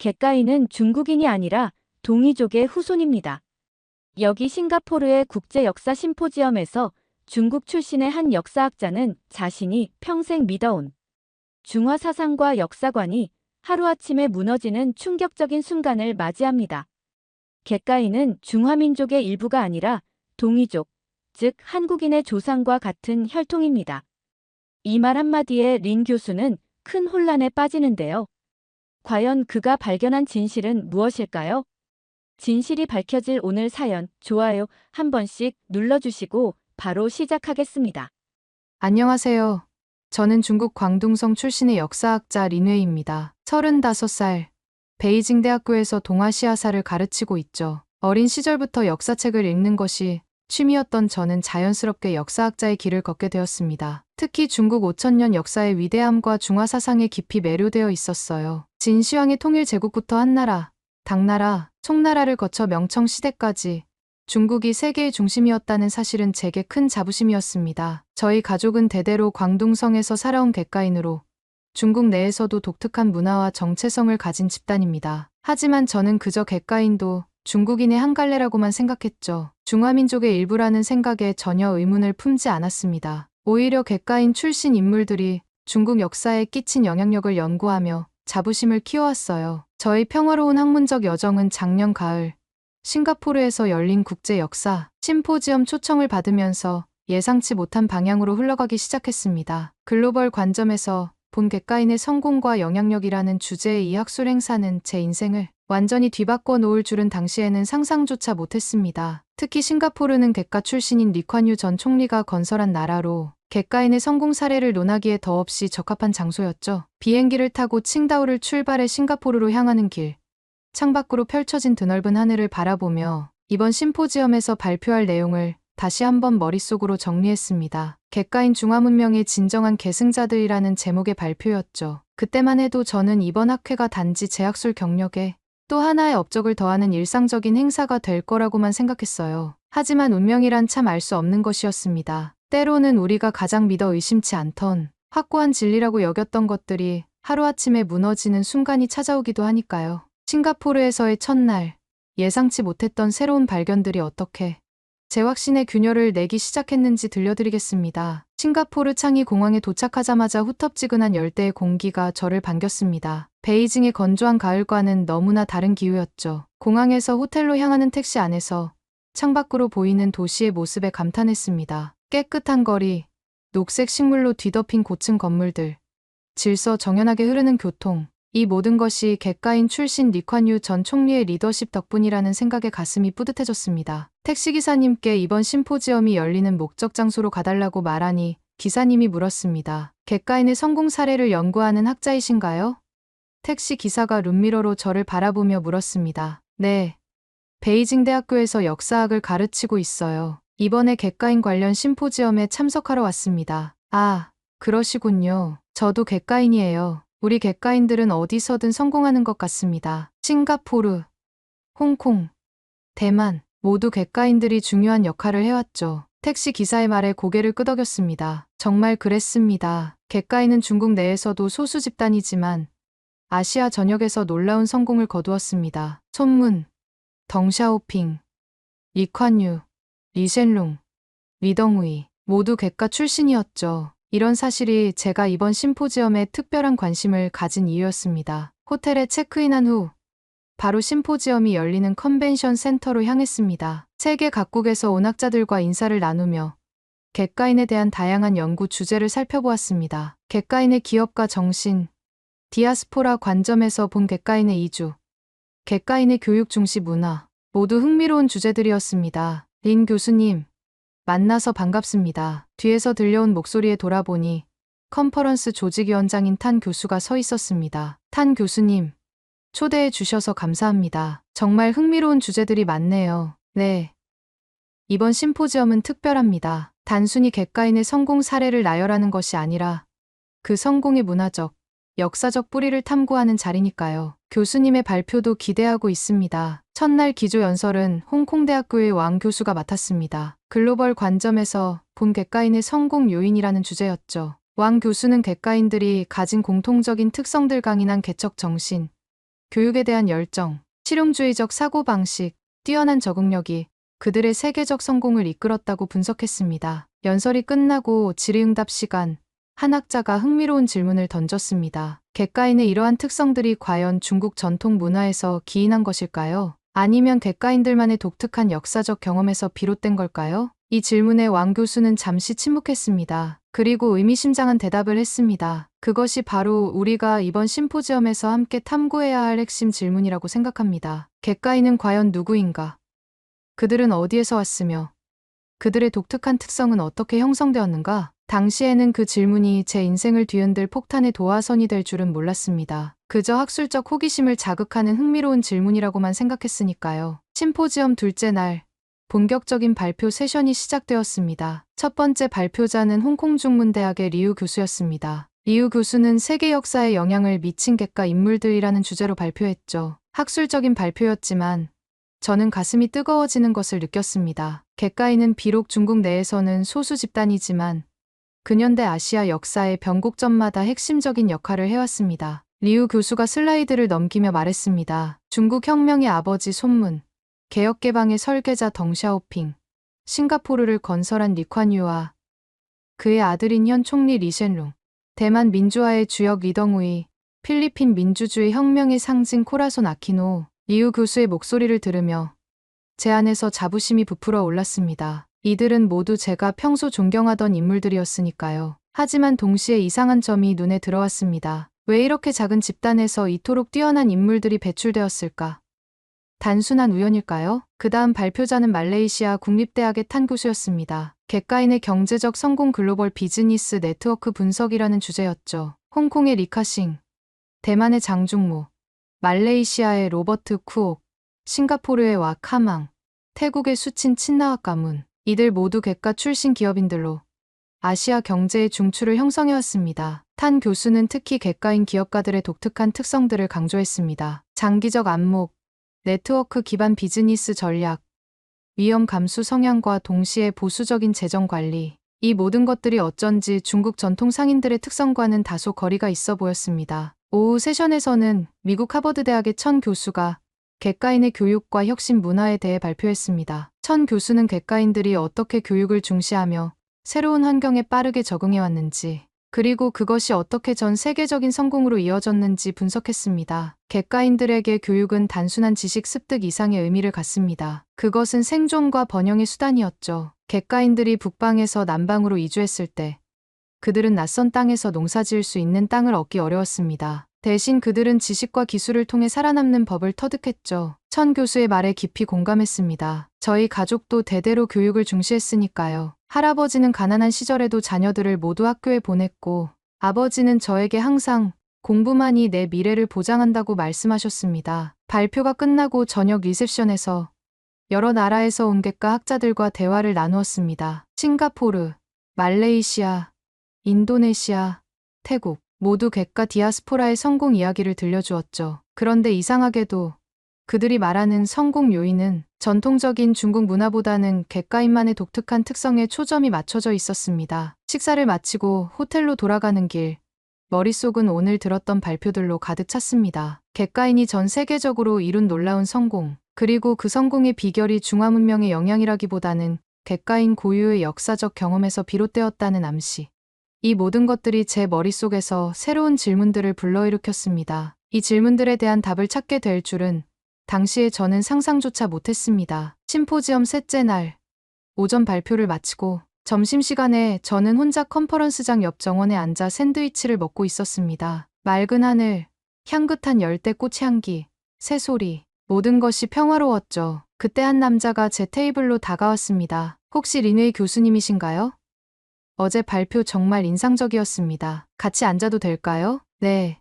객가인은 중국인이 아니라 동이족의 후손입니다. 여기 싱가포르의 국제 역사 심포지엄에서 중국 출신의 한 역사학자는 자신이 평생 믿어온 중화 사상과 역사관이 하루아침에 무너지는 충격적인 순간을 맞이합니다. 객가인은 중화민족의 일부가 아니라 동이족, 즉 한국인의 조상과 같은 혈통입니다. 이 말 한마디에 린 교수는 큰 혼란에 빠지는데요. 과연 그가 발견한 진실은 무엇일까요? 진실이 밝혀질 오늘 사연, 좋아요 한 번씩 눌러주시고 바로 시작하겠습니다. 안녕하세요. 저는 중국 광둥성 출신의 역사학자 린웨이입니다. 35살, 베이징 대학교에서 동아시아사를 가르치고 있죠. 어린 시절부터 역사책을 읽는 것이 취미였던 저는 자연스럽게 역사학자의 길을 걷게 되었습니다. 특히 중국 5000년 역사의 위대함과 중화 사상에 깊이 매료되어 있었어요. 진시황의 통일 제국부터 한나라, 당나라, 송나라를 거쳐 명청 시대까지 중국이 세계의 중심이었다는 사실은 제게 큰 자부심이었습니다. 저희 가족은 대대로 광둥성에서 살아온 객가인으로 중국 내에서도 독특한 문화와 정체성을 가진 집단입니다. 하지만 저는 그저 객가인도 중국인의 한 갈래라고만 생각했죠. 중화민족의 일부라는 생각에 전혀 의문을 품지 않았습니다. 오히려 객가인 출신 인물들이 중국 역사에 끼친 영향력을 연구하며 자부심을 키워왔어요. 저희 평화로운 학문적 여정은 작년 가을 싱가포르에서 열린 국제 역사 심포지엄 초청을 받으면서 예상치 못한 방향으로 흘러가기 시작했습니다. 글로벌 관점에서 본 객가인의 성공과 영향력이라는 주제의 이 학술 행사는 제 인생을 완전히 뒤바꿔 놓을 줄은 당시에는 상상조차 못했습니다. 특히 싱가포르는 객가 출신인 리콴유 전 총리가 건설한 나라로 객가인의 성공 사례를 논하기에 더없이 적합한 장소였죠. 비행기를 타고 칭다오를 출발해 싱가포르로 향하는 길, 창밖으로 펼쳐진 드넓은 하늘을 바라보며 이번 심포지엄에서 발표할 내용을 다시 한번 머릿속으로 정리했습니다. 객가인 중화문명의 진정한 계승자들이라는 제목의 발표였죠. 그때만 해도 저는 이번 학회가 단지 제 학술 경력에 또 하나의 업적을 더하는 일상적인 행사가 될 거라고만 생각했어요. 하지만 운명이란 참 알 수 없는 것이었습니다. 때로는 우리가 가장 믿어 의심치 않던 확고한 진리라고 여겼던 것들이 하루아침에 무너지는 순간이 찾아오기도 하니까요. 싱가포르에서의 첫날, 예상치 못했던 새로운 발견들이 어떻게 제 확신의 균열을 내기 시작했는지 들려드리겠습니다. 싱가포르 창이 공항에 도착하자마자 후텁지근한 열대의 공기가 저를 반겼습니다. 베이징의 건조한 가을과는 너무나 다른 기후였죠. 공항에서 호텔로 향하는 택시 안에서 창밖으로 보이는 도시의 모습에 감탄했습니다. 깨끗한 거리, 녹색 식물로 뒤덮인 고층 건물들, 질서 정연하게 흐르는 교통, 이 모든 것이 객가인 출신 리콴유 전 총리의 리더십 덕분이라는 생각에 가슴이 뿌듯해졌습니다. 택시기사님께 이번 심포지엄이 열리는 목적 장소로 가달라고 말하니 기사님이 물었습니다. 객가인의 성공 사례를 연구하는 학자이신가요? 택시기사가 룸미러로 저를 바라보며 물었습니다. 네. 베이징 대학교에서 역사학을 가르치고 있어요. 이번에 객가인 관련 심포지엄에 참석하러 왔습니다. 아, 그러시군요. 저도 객가인이에요. 우리 객가인들은 어디서든 성공하는 것 같습니다. 싱가포르, 홍콩, 대만 모두 객가인들이 중요한 역할을 해왔죠. 택시 기사의 말에 고개를 끄덕였습니다. 정말 그랬습니다. 객가인은 중국 내에서도 소수 집단이지만 아시아 전역에서 놀라운 성공을 거두었습니다. 손문, 덩샤오핑, 리콴유, 리셴룽, 리덩우이 모두 객가 출신이었죠. 이런 사실이 제가 이번 심포지엄에 특별한 관심을 가진 이유였습니다. 호텔에 체크인한 후 바로 심포지엄이 열리는 컨벤션 센터로 향했습니다. 세계 각국에서 온 학자들과 인사를 나누며 객가인에 대한 다양한 연구 주제를 살펴보았습니다. 객가인의 기업가 정신, 디아스포라 관점에서 본 객가인의 이주, 객가인의 교육 중시 문화 모두 흥미로운 주제들이었습니다. 린 교수님, 만나서 반갑습니다. 뒤에서 들려온 목소리에 돌아보니 컨퍼런스 조직위원장인 탄 교수가 서 있었습니다. 탄 교수님, 초대해 주셔서 감사합니다. 정말 흥미로운 주제들이 많네요. 네. 이번 심포지엄은 특별합니다. 단순히 객가인의 성공 사례를 나열하는 것이 아니라 그 성공의 문화적, 역사적 뿌리를 탐구하는 자리니까요. 교수님의 발표도 기대하고 있습니다. 첫날 기조 연설은 홍콩대학교의 왕 교수가 맡았습니다. 글로벌 관점에서 본 객가인의 성공 요인이라는 주제였죠. 왕 교수는 객가인들이 가진 공통적인 특성들 강인한 개척 정신, 교육에 대한 열정, 실용주의적 사고방식, 뛰어난 적응력이 그들의 세계적 성공을 이끌었다고 분석했습니다. 연설이 끝나고 질의응답 시간, 한 학자가 흥미로운 질문을 던졌습니다. 객가인의 이러한 특성들이 과연 중국 전통 문화에서 기인한 것일까요? 아니면 객가인들만의 독특한 역사적 경험에서 비롯된 걸까요? 이 질문에 왕 교수는 잠시 침묵했습니다. 그리고 의미심장한 대답을 했습니다. 그것이 바로 우리가 이번 심포지엄에서 함께 탐구해야 할 핵심 질문이라고 생각합니다. 객가인은 과연 누구인가? 그들은 어디에서 왔으며 그들의 독특한 특성은 어떻게 형성되었는가? 당시에는 그 질문이 제 인생을 뒤흔들 폭탄의 도화선이 될 줄은 몰랐습니다. 그저 학술적 호기심을 자극하는 흥미로운 질문이라고만 생각했으니까요. 심포지엄 둘째 날, 본격적인 발표 세션이 시작되었습니다. 첫 번째 발표자는 홍콩중문대학의 리우 교수였습니다. 리우 교수는 세계 역사에 영향을 미친 객가 인물들이라는 주제로 발표했죠. 학술적인 발표였지만 저는 가슴이 뜨거워지는 것을 느꼈습니다. 객가인은 비록 중국 내에서는 소수 집단이지만 근현대 아시아 역사의 변곡점마다 핵심적인 역할을 해왔습니다. 리우 교수가 슬라이드를 넘기며 말했습니다. 중국 혁명의 아버지 손문, 개혁개방의 설계자 덩샤오핑, 싱가포르를 건설한 리콴유와 그의 아들인 현 총리 리셴룽, 대만 민주화의 주역 리덩우이, 필리핀 민주주의 혁명의 상징 코라손 아키노. 리우 교수의 목소리를 들으며 제 안에서 자부심이 부풀어 올랐습니다. 이들은 모두 제가 평소 존경하던 인물들이었으니까요. 하지만 동시에 이상한 점이 눈에 들어왔습니다. 왜 이렇게 작은 집단에서 이토록 뛰어난 인물들이 배출되었을까? 단순한 우연일까요? 그 다음 발표자는 말레이시아 국립대학의 탄 교수였습니다. 객가인의 경제적 성공 글로벌 비즈니스 네트워크 분석이라는 주제였죠. 홍콩의 리카싱, 대만의 장중모, 말레이시아의 로버트 쿠옥, 싱가포르의 와 카망, 태국의 수친 친나와 가문, 이들 모두 객가 출신 기업인들로 아시아 경제의 중추를 형성해왔습니다. 탄 교수는 특히 객가인 기업가들의 독특한 특성들을 강조했습니다. 장기적 안목, 네트워크 기반 비즈니스 전략, 위험 감수 성향과 동시에 보수적인 재정 관리, 이 모든 것들이 어쩐지 중국 전통 상인들의 특성과는 다소 거리가 있어 보였습니다. 오후 세션에서는 미국 하버드대학의 천 교수가 객가인의 교육과 혁신 문화에 대해 발표했습니다. 천 교수는 객가인들이 어떻게 교육을 중시하며 새로운 환경에 빠르게 적응해왔는지, 그리고 그것이 어떻게 전 세계적인 성공으로 이어졌는지 분석했습니다. 객가인들에게 교육은 단순한 지식 습득 이상의 의미를 갖습니다. 그것은 생존과 번영의 수단이었죠. 객가인들이 북방에서 남방으로 이주했을 때 그들은 낯선 땅에서 농사지을 수 있는 땅을 얻기 어려웠습니다. 대신 그들은 지식과 기술을 통해 살아남는 법을 터득했죠. 천 교수의 말에 깊이 공감했습니다. 저희 가족도 대대로 교육을 중시했으니까요. 할아버지는 가난한 시절에도 자녀들을 모두 학교에 보냈고, 아버지는 저에게 항상 공부만이 내 미래를 보장한다고 말씀하셨습니다. 발표가 끝나고 저녁 리셉션에서 여러 나라에서 온 객가 학자들과 대화를 나누었습니다. 싱가포르, 말레이시아, 인도네시아, 태국, 모두 객가 디아스포라의 성공 이야기를 들려주었죠. 그런데 이상하게도 그들이 말하는 성공 요인은 전통적인 중국 문화보다는 객가인만의 독특한 특성에 초점이 맞춰져 있었습니다. 식사를 마치고 호텔로 돌아가는 길, 머릿속은 오늘 들었던 발표들로 가득 찼습니다. 객가인이 전 세계적으로 이룬 놀라운 성공, 그리고 그 성공의 비결이 중화 문명의 영향이라기보다는 객가인 고유의 역사적 경험에서 비롯되었다는 암시. 이 모든 것들이 제 머릿속에서 새로운 질문들을 불러일으켰습니다. 이 질문들에 대한 답을 찾게 될 줄은 당시에 저는 상상조차 못했습니다. 심포지엄 셋째 날, 오전 발표를 마치고 점심시간에 저는 혼자 컨퍼런스장 옆 정원에 앉아 샌드위치를 먹고 있었습니다. 맑은 하늘, 향긋한 열대꽃 향기, 새소리, 모든 것이 평화로웠죠. 그때 한 남자가 제 테이블로 다가왔습니다. 혹시 린웨이 교수님이신가요? 어제 발표 정말 인상적이었습니다. 같이 앉아도 될까요? 네.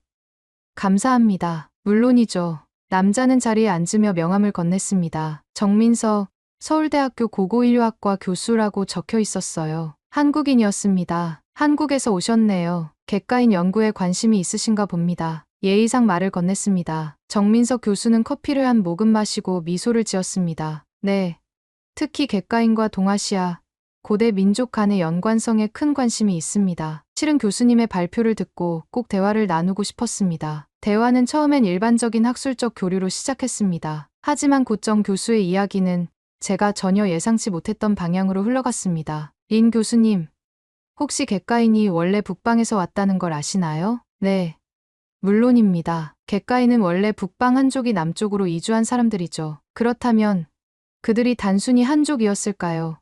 감사합니다. 물론이죠. 남자는 자리에 앉으며 명함을 건넸습니다. 정민석, 서울대학교 고고인류학과 교수라고 적혀 있었어요. 한국인이었습니다. 한국에서 오셨네요. 객가인 연구에 관심이 있으신가 봅니다. 예의상 말을 건넸습니다. 정민석 교수는 커피를 한 모금 마시고 미소를 지었습니다. 네. 특히 객가인과 동아시아, 고대 민족 간의 연관성에 큰 관심이 있습니다. 실은 교수님의 발표를 듣고 꼭 대화를 나누고 싶었습니다. 대화는 처음엔 일반적인 학술적 교류로 시작했습니다. 하지만 곧 정 교수의 이야기는 제가 전혀 예상치 못했던 방향으로 흘러갔습니다. 린 교수님, 혹시 객가인이 원래 북방에서 왔다는 걸 아시나요? 네, 물론입니다. 객가인은 원래 북방 한족이 남쪽으로 이주한 사람들이죠. 그렇다면 그들이 단순히 한족이었을까요?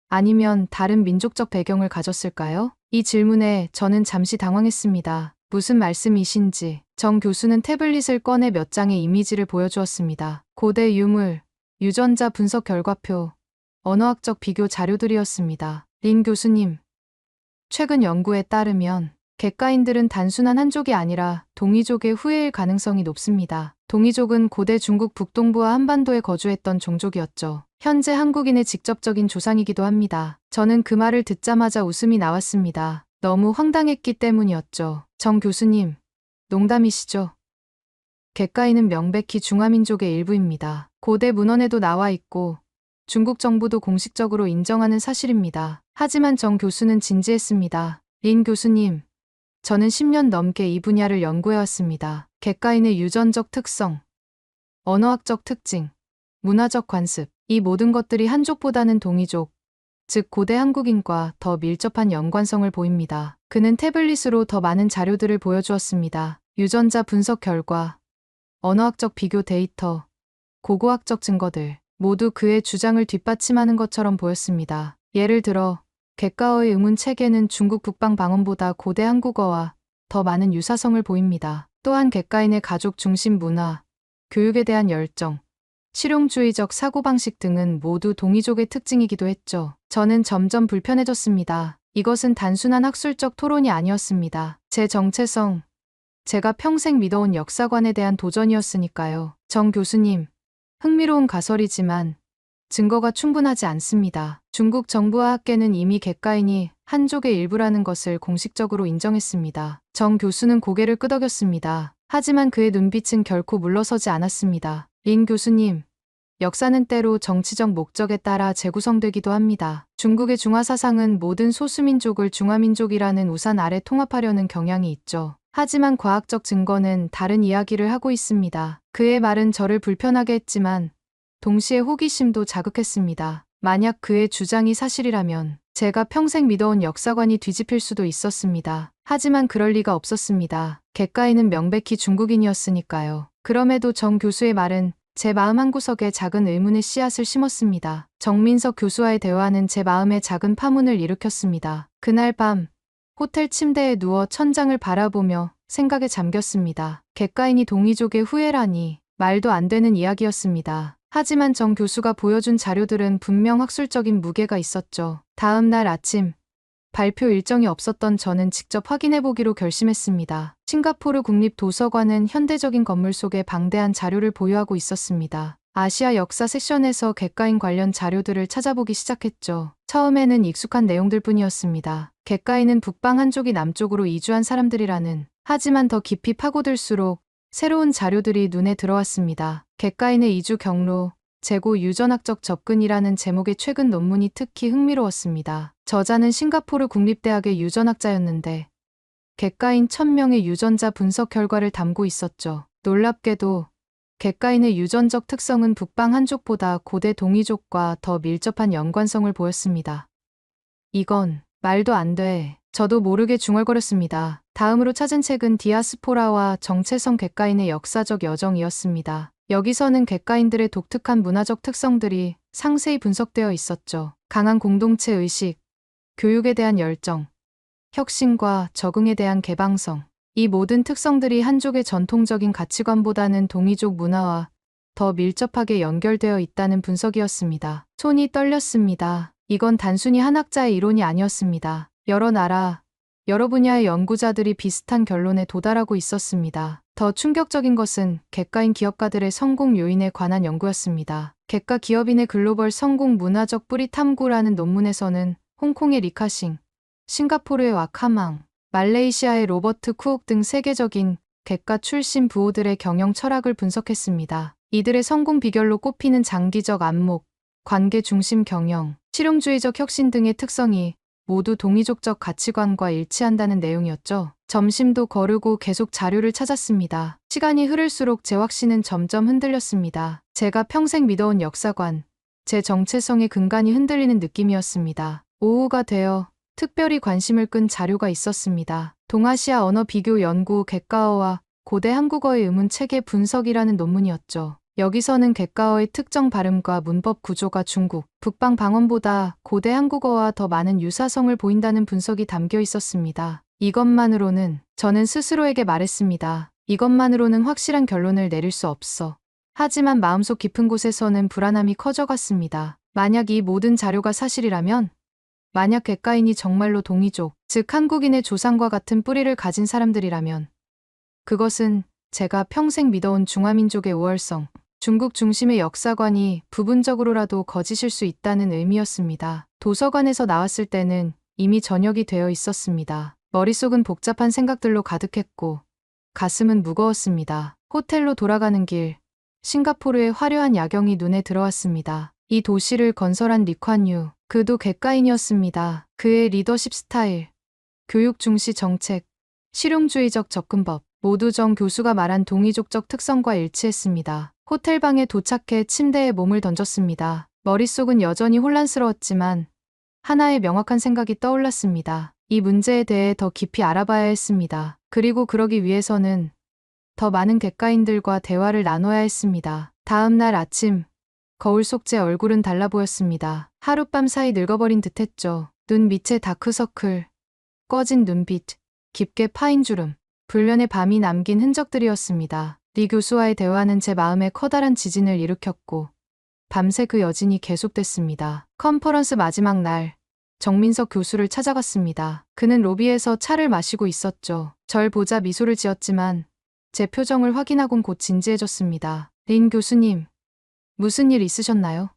아니면 다른 민족적 배경을 가졌을까요? 이 질문에 저는 잠시 당황했습니다. 무슨 말씀이신지. 정 교수는 태블릿을 꺼내 몇 장의 이미지를 보여주었습니다. 고대 유물, 유전자 분석 결과표, 언어학적 비교 자료들이었습니다. 린 교수님, 최근 연구에 따르면 객가인들은 단순한 한족이 아니라 동이족의 후예일 가능성이 높습니다. 동이족은 고대 중국 북동부와 한반도에 거주했던 종족이었죠. 현재 한국인의 직접적인 조상이기도 합니다. 저는 그 말을 듣자마자 웃음이 나왔습니다. 너무 황당했기 때문이었죠. 정 교수님, 농담이시죠? 객가인은 명백히 중화민족의 일부입니다. 고대 문헌에도 나와 있고 중국 정부도 공식적으로 인정하는 사실입니다. 하지만 정 교수는 진지했습니다. 린 교수님, 저는 10년 넘게 이 분야를 연구해왔습니다. 객가인의 유전적 특성, 언어학적 특징, 문화적 관습, 이 모든 것들이 한족보다는 동이족, 즉 고대 한국인과 더 밀접한 연관성을 보입니다. 그는 태블릿으로 더 많은 자료들을 보여주었습니다. 유전자 분석 결과, 언어학적 비교 데이터, 고고학적 증거들, 모두 그의 주장을 뒷받침하는 것처럼 보였습니다. 예를 들어 객가어의 의문 체계는 중국 북방 방언보다 고대 한국어와 더 많은 유사성을 보입니다. 또한 객가인의 가족 중심 문화, 교육에 대한 열정, 실용주의적 사고방식 등은 모두 동이족의 특징이기도 했죠. 저는 점점 불편해졌습니다. 이것은 단순한 학술적 토론이 아니었습니다. 제 정체성, 제가 평생 믿어온 역사관에 대한 도전이었으니까요. 정 교수님, 흥미로운 가설이지만 증거가 충분하지 않습니다. 중국 정부와 학계는 이미 객가인이 한족의 일부라는 것을 공식적으로 인정했습니다. 정 교수는 고개를 끄덕였습니다. 하지만 그의 눈빛은 결코 물러서지 않았습니다. 린 교수님, 역사는 때로 정치적 목적에 따라 재구성되기도 합니다. 중국의 중화사상은 모든 소수민족을 중화민족이라는 우산 아래 통합하려는 경향이 있죠. 하지만 과학적 증거는 다른 이야기를 하고 있습니다. 그의 말은 저를 불편하게 했지만 동시에 호기심도 자극했습니다. 만약 그의 주장이 사실이라면 제가 평생 믿어온 역사관이 뒤집힐 수도 있었습니다. 하지만 그럴 리가 없었습니다. 객가인은 명백히 중국인이었으니까요. 그럼에도 정 교수의 말은 제 마음 한구석에 작은 의문의 씨앗을 심었습니다. 정민석 교수와의 대화는 제 마음에 작은 파문을 일으켰습니다. 그날 밤 호텔 침대에 누워 천장을 바라보며 생각에 잠겼습니다. 객가인이 동이족의 후예라니 말도 안 되는 이야기였습니다. 하지만 정 교수가 보여준 자료들은 분명 학술적인 무게가 있었죠. 다음 날 아침, 발표 일정이 없었던 저는 직접 확인해보기로 결심했습니다. 싱가포르 국립도서관은 현대적인 건물 속에 방대한 자료를 보유하고 있었습니다. 아시아 역사 섹션에서 객가인 관련 자료들을 찾아보기 시작했죠. 처음에는 익숙한 내용들뿐이었습니다. 객가인은 북방 한족이 남쪽으로 이주한 사람들이라는, 하지만 더 깊이 파고들수록 새로운 자료들이 눈에 들어왔습니다. 객가인의 이주 경로, 재고 유전학적 접근이라는 제목의 최근 논문이 특히 흥미로웠습니다. 저자는 싱가포르 국립대학의 유전학자였는데 객가인 1000명의 유전자 분석 결과를 담고 있었죠. 놀랍게도 객가인의 유전적 특성은 북방 한족보다 고대 동이족과 더 밀접한 연관성을 보였습니다. 이건 말도 안 돼. 저도 모르게 중얼거렸습니다. 다음으로 찾은 책은 디아스포라와 정체성 객가인의 역사적 여정이었습니다. 여기서는 객가인들의 독특한 문화적 특성들이 상세히 분석되어 있었죠. 강한 공동체 의식, 교육에 대한 열정, 혁신과 적응에 대한 개방성. 이 모든 특성들이 한족의 전통적인 가치관보다는 동이족 문화와 더 밀접하게 연결되어 있다는 분석이었습니다. 손이 떨렸습니다. 이건 단순히 한 학자의 이론이 아니었습니다. 여러 나라, 여러 분야의 연구자들이 비슷한 결론에 도달하고 있었습니다. 더 충격적인 것은 객가인 기업가들의 성공 요인에 관한 연구였습니다. 객가 기업인의 글로벌 성공 문화적 뿌리 탐구라는 논문에서는 홍콩의 리카싱, 싱가포르의 와카망, 말레이시아의 로버트 쿠옥 등 세계적인 객가 출신 부호들의 경영 철학을 분석했습니다. 이들의 성공 비결로 꼽히는 장기적 안목, 관계 중심 경영, 실용주의적 혁신 등의 특성이 모두 동이족적 가치관과 일치한다는 내용이었죠. 점심도 거르고 계속 자료를 찾았습니다. 시간이 흐를수록 제 확신은 점점 흔들렸습니다. 제가 평생 믿어온 역사관, 제 정체성의 근간이 흔들리는 느낌이었습니다. 오후가 되어 특별히 관심을 끈 자료가 있었습니다. 동아시아 언어 비교 연구 객가어와 고대 한국어의 의문 체계 분석이라는 논문이었죠. 여기서는 객가어의 특정 발음과 문법 구조가 중국, 북방 방언보다 고대 한국어와 더 많은 유사성을 보인다는 분석이 담겨 있었습니다. 이것만으로는 저는 스스로에게 말했습니다. 이것만으로는 확실한 결론을 내릴 수 없어. 하지만 마음속 깊은 곳에서는 불안함이 커져갔습니다. 만약 이 모든 자료가 사실이라면, 만약 객가인이 정말로 동이족, 즉 한국인의 조상과 같은 뿌리를 가진 사람들이라면, 그것은 제가 평생 믿어온 중화민족의 우월성, 중국 중심의 역사관이 부분적으로라도 거짓일 수 있다는 의미였습니다. 도서관에서 나왔을 때는 이미 저녁이 되어 있었습니다. 머릿속은 복잡한 생각들로 가득했고 가슴은 무거웠습니다. 호텔로 돌아가는 길, 싱가포르의 화려한 야경이 눈에 들어왔습니다. 이 도시를 건설한 리콴유, 그도 객가인이었습니다. 그의 리더십 스타일, 교육 중시 정책, 실용주의적 접근법, 모두 정 교수가 말한 동이족적 특성과 일치했습니다. 호텔방에 도착해 침대에 몸을 던졌습니다. 머릿속은 여전히 혼란스러웠지만 하나의 명확한 생각이 떠올랐습니다. 이 문제에 대해 더 깊이 알아봐야 했습니다. 그리고 그러기 위해서는 더 많은 객가인들과 대화를 나눠야 했습니다. 다음 날 아침, 거울 속 제 얼굴은 달라 보였습니다. 하룻밤 사이 늙어버린 듯했죠. 눈 밑에 다크서클, 꺼진 눈빛, 깊게 파인 주름, 불련의 밤이 남긴 흔적들이었습니다. 리 교수와의 대화는 제 마음에 커다란 지진을 일으켰고 밤새 그 여진이 계속됐습니다. 컨퍼런스 마지막 날, 정민석 교수를 찾아갔습니다. 그는 로비에서 차를 마시고 있었죠. 절 보자 미소를 지었지만 제 표정을 확인하곤 곧 진지해졌습니다. 린 교수님, 무슨 일 있으셨나요?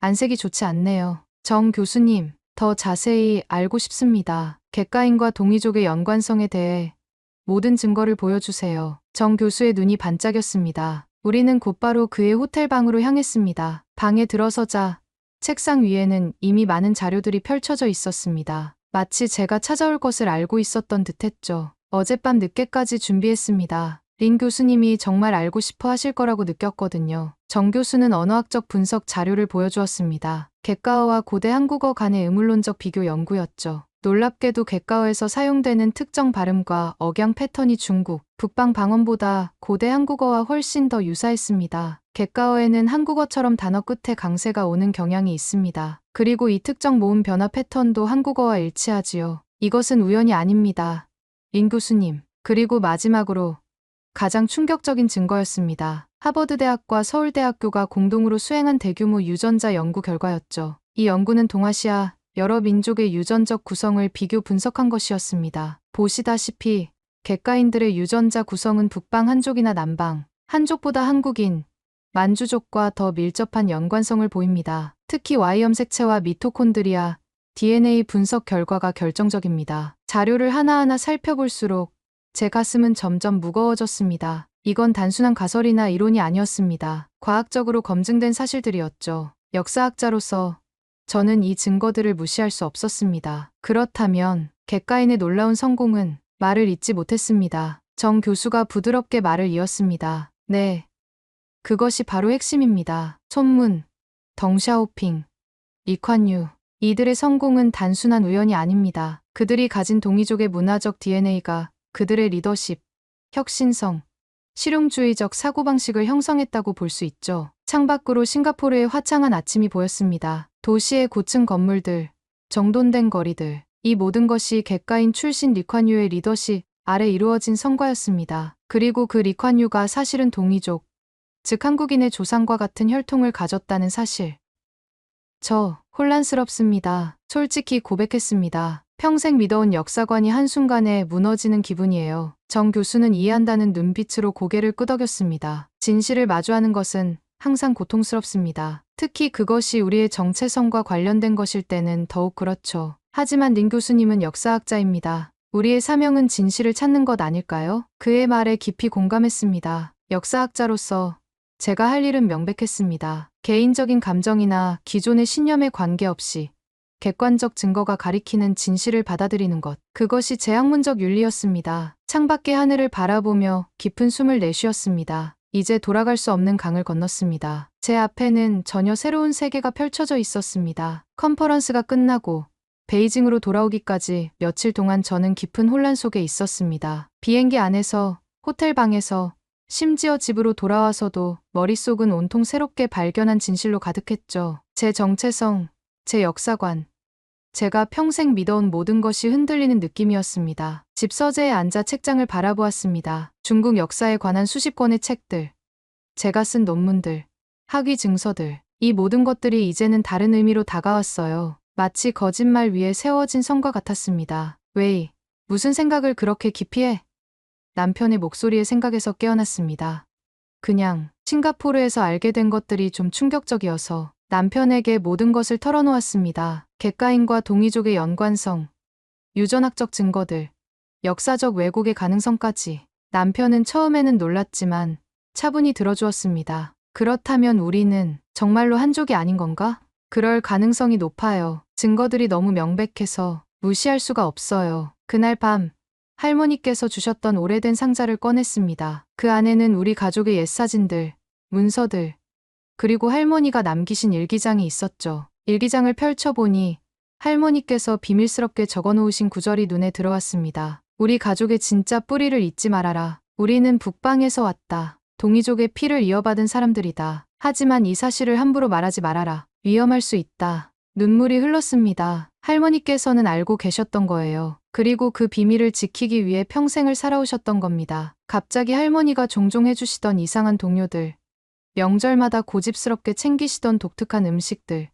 안색이 좋지 않네요. 정 교수님, 더 자세히 알고 싶습니다. 객가인과 동이족의 연관성에 대해 모든 증거를 보여주세요. 정 교수의 눈이 반짝였습니다. 우리는 곧바로 그의 호텔방으로 향했습니다. 방에 들어서자 책상 위에는 이미 많은 자료들이 펼쳐져 있었습니다. 마치 제가 찾아올 것을 알고 있었던 듯했죠. 어젯밤 늦게까지 준비했습니다. 린 교수님이 정말 알고 싶어 하실 거라고 느꼈거든요. 정 교수는 언어학적 분석 자료를 보여주었습니다. 객가어와 고대 한국어 간의 의문론적 비교 연구였죠. 놀랍게도 객가어에서 사용되는 특정 발음과 억양 패턴이 중국, 북방 방언보다 고대 한국어와 훨씬 더 유사했습니다. 객가어에는 한국어처럼 단어 끝에 강세가 오는 경향이 있습니다. 그리고 이 특정 모음 변화 패턴도 한국어와 일치하지요. 이것은 우연이 아닙니다. 린 교수님. 그리고 마지막으로 가장 충격적인 증거였습니다. 하버드대학과 서울대학교가 공동으로 수행한 대규모 유전자 연구 결과였죠. 이 연구는 동아시아 여러 민족의 유전적 구성을 비교 분석한 것이었습니다. 보시다시피 객가인들의 유전자 구성은 북방 한족이나 남방 한족보다 한국인, 만주족과 더 밀접한 연관성을 보입니다. 특히 Y염색체와 미토콘드리아, DNA 분석 결과가 결정적입니다. 자료를 하나하나 살펴볼수록 제 가슴은 점점 무거워졌습니다. 이건 단순한 가설이나 이론이 아니었습니다. 과학적으로 검증된 사실들이었죠. 역사학자로서 저는 이 증거들을 무시할 수 없었습니다. 그렇다면 객가인의 놀라운 성공은 말을 잇지 못했습니다. 정 교수가 부드럽게 말을 이었습니다. 네, 그것이 바로 핵심입니다. 손문, 덩샤오핑, 리콴유. 이들의 성공은 단순한 우연이 아닙니다. 그들이 가진 동이족의 문화적 DNA가 그들의 리더십, 혁신성, 실용주의적 사고방식을 형성했다고 볼 수 있죠. 창밖으로 싱가포르의 화창한 아침이 보였습니다. 도시의 고층 건물들, 정돈된 거리들, 이 모든 것이 객가인 출신 리콴유의 리더십 아래 이루어진 성과였습니다. 그리고 그 리콴유가 사실은 동이족, 즉 한국인의 조상과 같은 혈통을 가졌다는 사실. 저 혼란스럽습니다. 솔직히 고백했습니다. 평생 믿어온 역사관이 한순간에 무너지는 기분이에요. 정 교수는 이해한다는 눈빛으로 고개를 끄덕였습니다. 진실을 마주하는 것은 항상 고통스럽습니다. 특히 그것이 우리의 정체성과 관련된 것일 때는 더욱 그렇죠. 하지만 린 교수님은 역사학자입니다. 우리의 사명은 진실을 찾는 것 아닐까요? 그의 말에 깊이 공감했습니다. 역사학자로서 제가 할 일은 명백했습니다. 개인적인 감정이나 기존의 신념에 관계없이 객관적 증거가 가리키는 진실을 받아들이는 것. 그것이 제 학문적 윤리였습니다. 창밖의 하늘을 바라보며 깊은 숨을 내쉬었습니다. 이제 돌아갈 수 없는 강을 건넜습니다. 제 앞에는 전혀 새로운 세계가 펼쳐져 있었습니다. 컨퍼런스가 끝나고 베이징으로 돌아오기까지 며칠 동안 저는 깊은 혼란 속에 있었습니다. 비행기 안에서, 호텔 방에서, 심지어 집으로 돌아와서도 머릿속은 온통 새롭게 발견한 진실로 가득했죠. 제 정체성, 제 역사관, 제가 평생 믿어온 모든 것이 흔들리는 느낌이었습니다. 집 서재에 앉아 책장을 바라보았습니다. 중국 역사에 관한 수십 권의 책들, 제가 쓴 논문들, 학위 증서들, 이 모든 것들이 이제는 다른 의미로 다가왔어요. 마치 거짓말 위에 세워진 성과 같았습니다. 웨이, 무슨 생각을 그렇게 깊이 해? 남편의 목소리에 생각에서 깨어났습니다. 그냥 싱가포르에서 알게 된 것들이 좀 충격적이어서 남편에게 모든 것을 털어놓았습니다. 객가인과 동이족의 연관성, 유전학적 증거들, 역사적 왜곡의 가능성까지. 남편은 처음에는 놀랐지만 차분히 들어주었습니다. 그렇다면 우리는 정말로 한족이 아닌 건가? 그럴 가능성이 높아요. 증거들이 너무 명백해서 무시할 수가 없어요. 그날 밤 할머니께서 주셨던 오래된 상자를 꺼냈습니다. 그 안에는 우리 가족의 옛 사진들, 문서들, 그리고 할머니가 남기신 일기장이 있었죠. 일기장을 펼쳐보니 할머니께서 비밀스럽게 적어놓으신 구절이 눈에 들어왔습니다. 우리 가족의 진짜 뿌리를 잊지 말아라. 우리는 북방에서 왔다. 동이족의 피를 이어받은 사람들이다. 하지만 이 사실을 함부로 말하지 말아라. 위험할 수 있다. 눈물이 흘렀습니다. 할머니께서는 알고 계셨던 거예요. 그리고 그 비밀을 지키기 위해 평생을 살아오셨던 겁니다. 갑자기 할머니가 종종 해주시던 이상한 동요들, 명절마다 고집스럽게 챙기시던 독특한 음식들,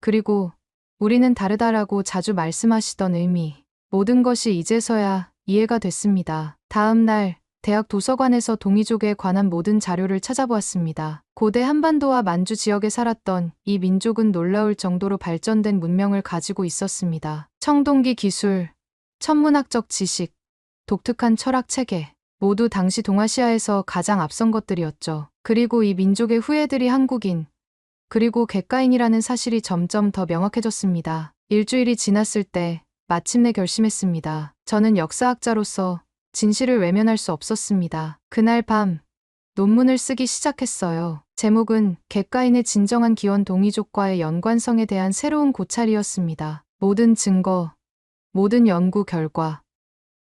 그리고 우리는 다르다라고 자주 말씀하시던 의미, 모든 것이 이제서야 이해가 됐습니다. 다음 날 대학 도서관에서 동이족에 관한 모든 자료를 찾아보았습니다. 고대 한반도와 만주 지역에 살았던 이 민족은 놀라울 정도로 발전된 문명을 가지고 있었습니다. 청동기 기술, 천문학적 지식, 독특한 철학 체계, 모두 당시 동아시아에서 가장 앞선 것들이었죠. 그리고 이 민족의 후예들이 한국인, 그리고 객가인이라는 사실이 점점 더 명확해졌습니다. 일주일이 지났을 때 마침내 결심했습니다. 저는 역사학자로서 진실을 외면할 수 없었습니다. 그날 밤 논문을 쓰기 시작했어요. 제목은 객가인의 진정한 기원 동이족과의 연관성에 대한 새로운 고찰이었습니다. 모든 증거, 모든 연구 결과,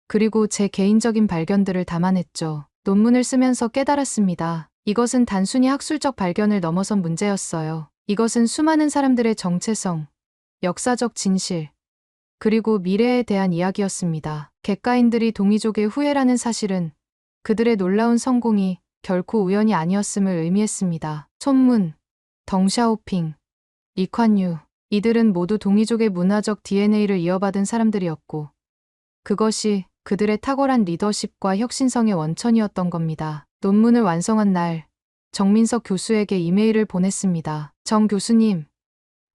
그리고 제 개인적인 발견들을 담아냈죠. 논문을 쓰면서 깨달았습니다. 이것은 단순히 학술적 발견을 넘어선 문제였어요. 이것은 수많은 사람들의 정체성, 역사적 진실, 그리고 미래에 대한 이야기였습니다. 객가인들이 동이족의 후예라는 사실은 그들의 놀라운 성공이 결코 우연이 아니었음을 의미했습니다. 손문, 덩샤오핑, 리콴유, 이들은 모두 동이족의 문화적 DNA를 이어받은 사람들이었고 그것이 그들의 탁월한 리더십과 혁신성의 원천이었던 겁니다. 논문을 완성한 날 정민석 교수에게 이메일을 보냈습니다. 정 교수님,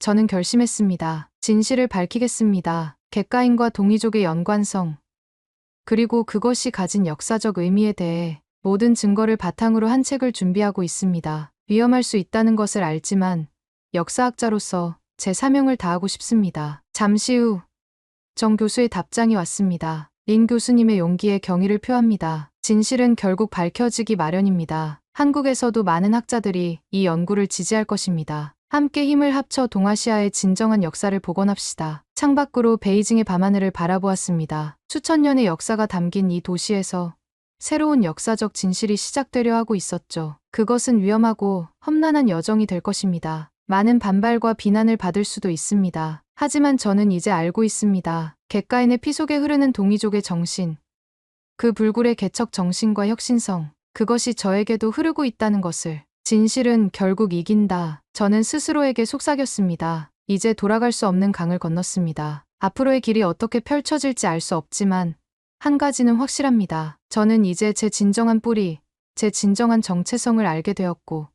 저는 결심했습니다. 진실을 밝히겠습니다. 객가인과 동이족의 연관성, 그리고 그것이 가진 역사적 의미에 대해 모든 증거를 바탕으로 한 책을 준비하고 있습니다. 위험할 수 있다는 것을 알지만 역사학자로서 제 사명을 다하고 싶습니다. 잠시 후 정 교수의 답장이 왔습니다. 린 교수님의 용기에 경의를 표합니다. 진실은 결국 밝혀지기 마련입니다. 한국에서도 많은 학자들이 이 연구를 지지할 것입니다. 함께 힘을 합쳐 동아시아의 진정한 역사를 복원합시다. 창밖으로 베이징의 밤하늘을 바라보았습니다. 수천 년의 역사가 담긴 이 도시에서 새로운 역사적 진실이 시작되려 하고 있었죠. 그것은 위험하고 험난한 여정이 될 것입니다. 많은 반발과 비난을 받을 수도 있습니다. 하지만 저는 이제 알고 있습니다. 객가인의 피 속에 흐르는 동이족의 정신, 그 불굴의 개척 정신과 혁신성, 그것이 저에게도 흐르고 있다는 것을. 진실은 결국 이긴다. 저는 스스로에게 속삭였습니다. 이제 돌아갈 수 없는 강을 건넜습니다. 앞으로의 길이 어떻게 펼쳐질지 알 수 없지만 한 가지는 확실합니다. 저는 이제 제 진정한 뿌리, 제 진정한 정체성을 알게 되었고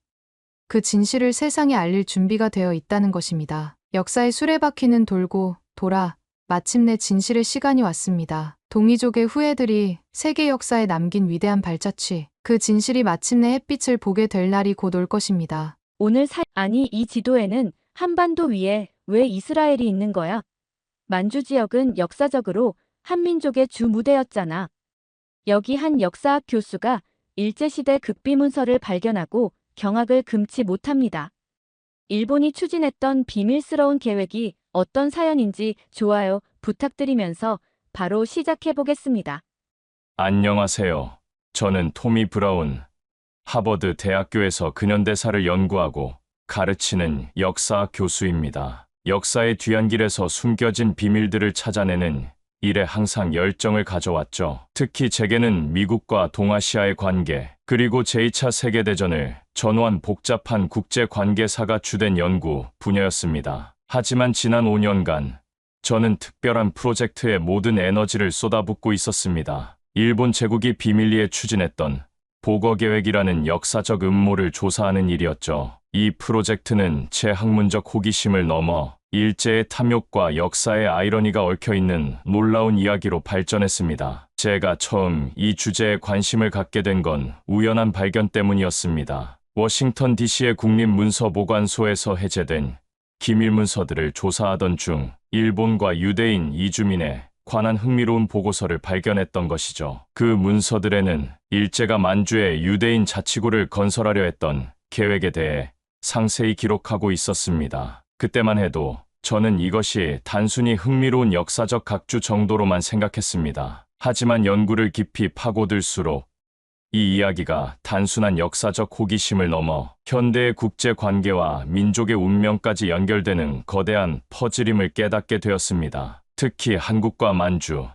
그 진실을 세상에 알릴 준비가 되어 있다는 것입니다. 역사의 수레바퀴는 돌고 돌아 마침내 진실의 시간이 왔습니다. 동이족의 후예들이 세계 역사에 남긴 위대한 발자취, 그 진실이 마침내 햇빛을 보게 될 날이 곧 올 것입니다. 오늘 아니 이 지도에는 한반도 위에 왜 이스라엘이 있는 거야? 만주 지역은 역사적으로 한민족의 주 무대였잖아. 여기 한 역사학 교수가 일제시대 극비 문서를 발견하고 경악을 금치 못합니다. 일본이 추진했던 비밀스러운 계획이 어떤 사연인지 좋아요 부탁드리면서 바로 시작해 보겠습니다. 안녕하세요. 저는 토미 브라운, 하버드 대학교에서 근현대사를 연구하고 가르치는 역사학 교수입니다. 역사의 뒤안길에서 숨겨진 비밀들을 찾아내는 일에 항상 열정을 가져왔죠. 특히 제게는 미국과 동아시아의 관계, 그리고 제2차 세계대전을 전후한 복잡한 국제관계사가 주된 연구 분야였습니다. 하지만 지난 5년간 저는 특별한 프로젝트에 모든 에너지를 쏟아붓고 있었습니다. 일본 제국이 비밀리에 추진했던 보거계획이라는 역사적 음모를 조사하는 일이었죠. 이 프로젝트는 제 학문적 호기심을 넘어 일제의 탐욕과 역사의 아이러니가 얽혀있는 놀라운 이야기로 발전했습니다. 제가 처음 이 주제에 관심을 갖게 된 건 우연한 발견 때문이었습니다. 워싱턴 DC의 국립문서보관소에서 해제된 기밀문서들을 조사하던 중 일본과 유대인 이주민의 관한 흥미로운 보고서를 발견했던 것이죠. 그 문서들에는 일제가 만주에 유대인 자치구를 건설하려 했던 계획에 대해 상세히 기록하고 있었습니다. 그때만 해도 저는 이것이 단순히 흥미로운 역사적 각주 정도로만 생각했습니다. 하지만 연구를 깊이 파고들수록 이 이야기가 단순한 역사적 호기심을 넘어 현대의 국제관계와 민족의 운명까지 연결되는 거대한 퍼즐임을 깨닫게 되었습니다. 특히 한국과 만주,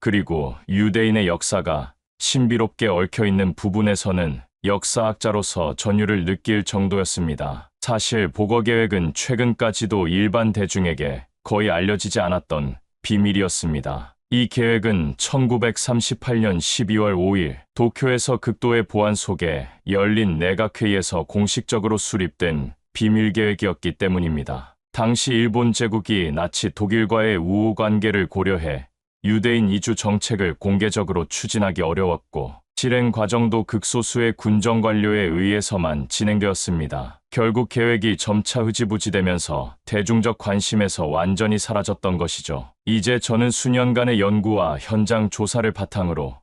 그리고 유대인의 역사가 신비롭게 얽혀있는 부분에서는 역사학자로서 전율을 느낄 정도였습니다. 사실 보거계획은 최근까지도 일반 대중에게 거의 알려지지 않았던 비밀이었습니다. 이 계획은 1938년 12월 5일 도쿄에서 극도의 보안 속에 열린 내각회의에서 공식적으로 수립된 비밀계획이었기 때문입니다. 당시 일본 제국이 나치 독일과의 우호 관계를 고려해 유대인 이주 정책을 공개적으로 추진하기 어려웠고 실행 과정도 극소수의 군정 관료에 의해서만 진행되었습니다. 결국 계획이 점차 흐지부지되면서 대중적 관심에서 완전히 사라졌던 것이죠. 이제 저는 수년간의 연구와 현장 조사를 바탕으로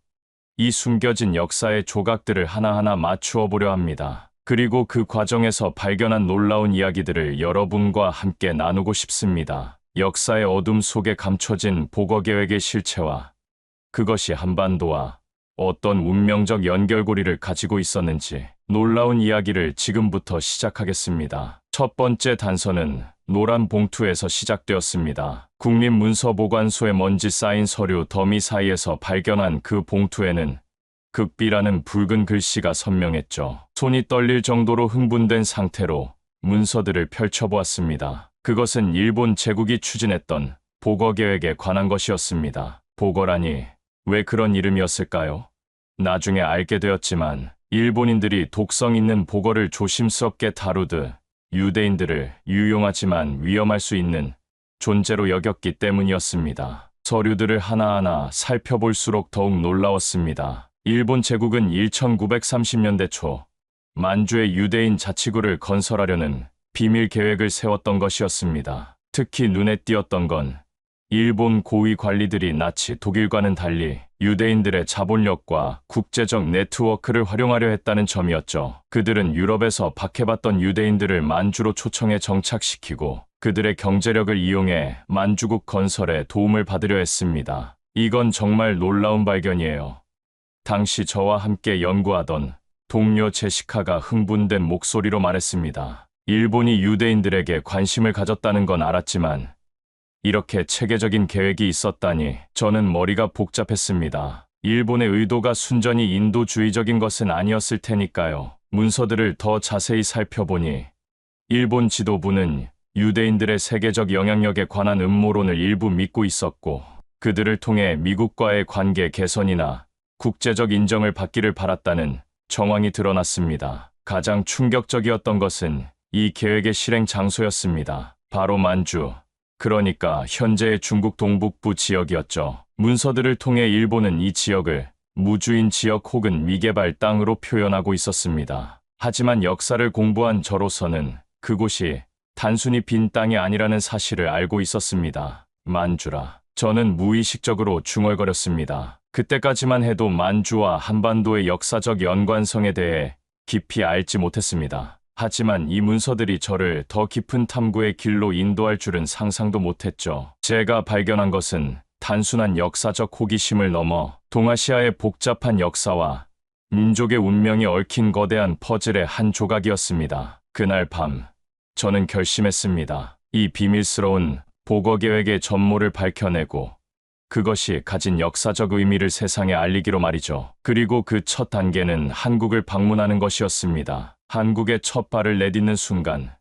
이 숨겨진 역사의 조각들을 하나하나 맞추어 보려 합니다. 그리고 그 과정에서 발견한 놀라운 이야기들을 여러분과 함께 나누고 싶습니다. 역사의 어둠 속에 감춰진 보거계획의 실체와 그것이 한반도와 어떤 운명적 연결고리를 가지고 있었는지 놀라운 이야기를 지금부터 시작하겠습니다. 첫 번째 단서는 노란 봉투에서 시작되었습니다. 국립문서보관소에 먼지 쌓인 서류 더미 사이에서 발견한 그 봉투에는 극비라는 붉은 글씨가 선명했죠. 손이 떨릴 정도로 흥분된 상태로 문서들을 펼쳐보았습니다. 그것은 일본 제국이 추진했던 보거계획에 관한 것이었습니다. 보거라니 왜 그런 이름이었을까요? 나중에 알게 되었지만 일본인들이 독성 있는 보거를 조심스럽게 다루듯 유대인들을 유용하지만 위험할 수 있는 존재로 여겼기 때문이었습니다. 서류들을 하나하나 살펴볼수록 더욱 놀라웠습니다. 일본 제국은 1930년대 초 만주의 유대인 자치구를 건설하려는 비밀 계획을 세웠던 것이었습니다. 특히 눈에 띄었던 건 일본 고위 관리들이 나치 독일과는 달리 유대인들의 자본력과 국제적 네트워크를 활용하려 했다는 점이었죠. 그들은 유럽에서 박해받던 유대인들을 만주로 초청해 정착시키고 그들의 경제력을 이용해 만주국 건설에 도움을 받으려 했습니다. 이건 정말 놀라운 발견이에요. 당시 저와 함께 연구하던 동료 제시카가 흥분된 목소리로 말했습니다. 일본이 유대인들에게 관심을 가졌다는 건 알았지만 이렇게 체계적인 계획이 있었다니 저는 머리가 복잡했습니다. 일본의 의도가 순전히 인도주의적인 것은 아니었을 테니까요. 문서들을 더 자세히 살펴보니 일본 지도부는 유대인들의 세계적 영향력에 관한 음모론을 일부 믿고 있었고 그들을 통해 미국과의 관계 개선이나 국제적 인정을 받기를 바랐다는 정황이 드러났습니다. 가장 충격적이었던 것은 이 계획의 실행 장소였습니다. 바로 만주, 그러니까 현재의 중국 동북부 지역이었죠. 문서들을 통해 일본은 이 지역을 무주인 지역 혹은 미개발 땅으로 표현하고 있었습니다. 하지만 역사를 공부한 저로서는 그곳이 단순히 빈 땅이 아니라는 사실을 알고 있었습니다. 만주라. 저는 무의식적으로 중얼거렸습니다. 그때까지만 해도 만주와 한반도의 역사적 연관성에 대해 깊이 알지 못했습니다. 하지만 이 문서들이 저를 더 깊은 탐구의 길로 인도할 줄은 상상도 못했죠. 제가 발견한 것은 단순한 역사적 호기심을 넘어 동아시아의 복잡한 역사와 민족의 운명이 얽힌 거대한 퍼즐의 한 조각이었습니다. 그날 밤, 저는 결심했습니다. 이 비밀스러운 복어 계획의 전모를 밝혀내고 그것이 가진 역사적 의미를 세상에 알리기로 말이죠. 그리고 그 첫 단계는 한국을 방문하는 것이었습니다. 한국의 첫 발을 내딛는 순간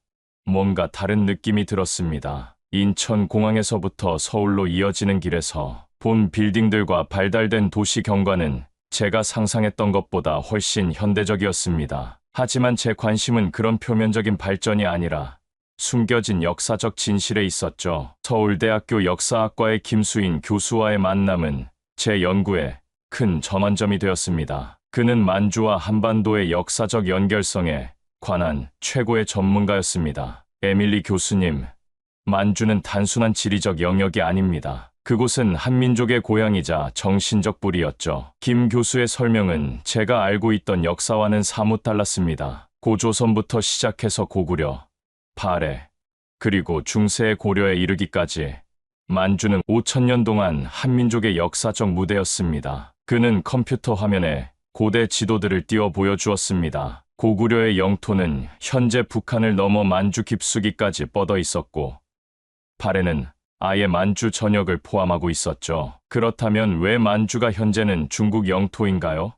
뭔가 다른 느낌이 들었습니다. 인천공항에서부터 서울로 이어지는 길에서 본 빌딩들과 발달된 도시 경관은 제가 상상했던 것보다 훨씬 현대적이었습니다. 하지만 제 관심은 그런 표면적인 발전이 아니라 숨겨진 역사적 진실에 있었죠. 서울대학교 역사학과의 김수인 교수와의 만남은 제 연구에 큰 전환점이 되었습니다. 그는 만주와 한반도의 역사적 연결성에 관한 최고의 전문가였습니다. 에밀리 교수님, 만주는 단순한 지리적 영역이 아닙니다. 그곳은 한민족의 고향이자 정신적 뿌리였죠. 김 교수의 설명은 제가 알고 있던 역사와는 사뭇 달랐습니다. 고조선부터 시작해서 고구려, 발해, 그리고 중세의 고려에 이르기까지 만주는 5,000년 동안 한민족의 역사적 무대였습니다. 그는 컴퓨터 화면에 고대 지도들을 띄워 보여주었습니다. 고구려의 영토는 현재 북한을 넘어 만주 깊숙이까지 뻗어 있었고 발해는 아예 만주 전역을 포함하고 있었죠. 그렇다면 왜 만주가 현재는 중국 영토인가요?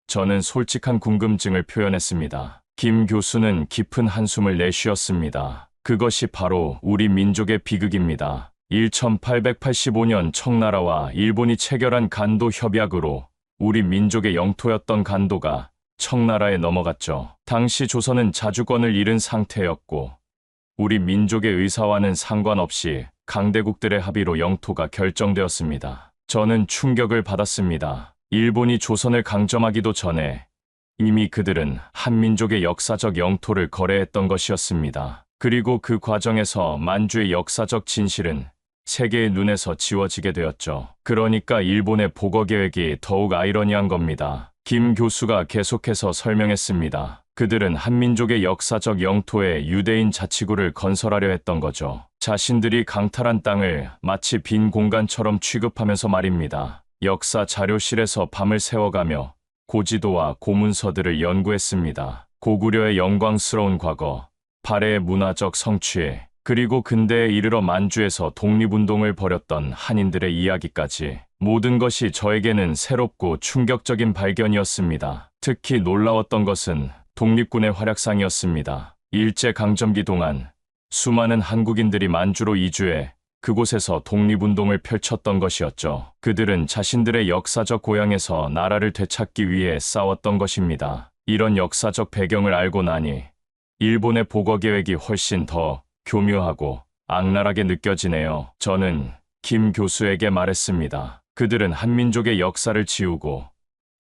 저는 솔직한 궁금증을 표현했습니다. 김 교수는 깊은 한숨을 내쉬었습니다. 그것이 바로 우리 민족의 비극입니다. 1885년 청나라와 일본이 체결한 간도 협약으로 우리 민족의 영토였던 간도가 청나라에 넘어갔죠. 당시 조선은 자주권을 잃은 상태였고 우리 민족의 의사와는 상관없이 강대국들의 합의로 영토가 결정되었습니다. 저는 충격을 받았습니다. 일본이 조선을 강점하기도 전에 이미 그들은 한민족의 역사적 영토를 거래했던 것이었습니다. 그리고 그 과정에서 만주의 역사적 진실은 세계의 눈에서 지워지게 되었죠. 그러니까 일본의 복어 계획이 더욱 아이러니한 겁니다. 김 교수가 계속해서 설명했습니다. 그들은 한민족의 역사적 영토에 유대인 자치구를 건설하려 했던 거죠. 자신들이 강탈한 땅을 마치 빈 공간처럼 취급하면서 말입니다. 역사 자료실에서 밤을 새워가며 고지도와 고문서들을 연구했습니다. 고구려의 영광스러운 과거, 발해의 문화적 성취, 그리고 근대에 이르러 만주에서 독립운동을 벌였던 한인들의 이야기까지 모든 것이 저에게는 새롭고 충격적인 발견이었습니다. 특히 놀라웠던 것은 독립군의 활약상이었습니다. 일제강점기 동안 수많은 한국인들이 만주로 이주해 그곳에서 독립운동을 펼쳤던 것이었죠. 그들은 자신들의 역사적 고향에서 나라를 되찾기 위해 싸웠던 것입니다. 이런 역사적 배경을 알고 나니 일본의 복어 계획이 훨씬 더 교묘하고 악랄하게 느껴지네요. 저는 김 교수에게 말했습니다. 그들은 한민족의 역사를 지우고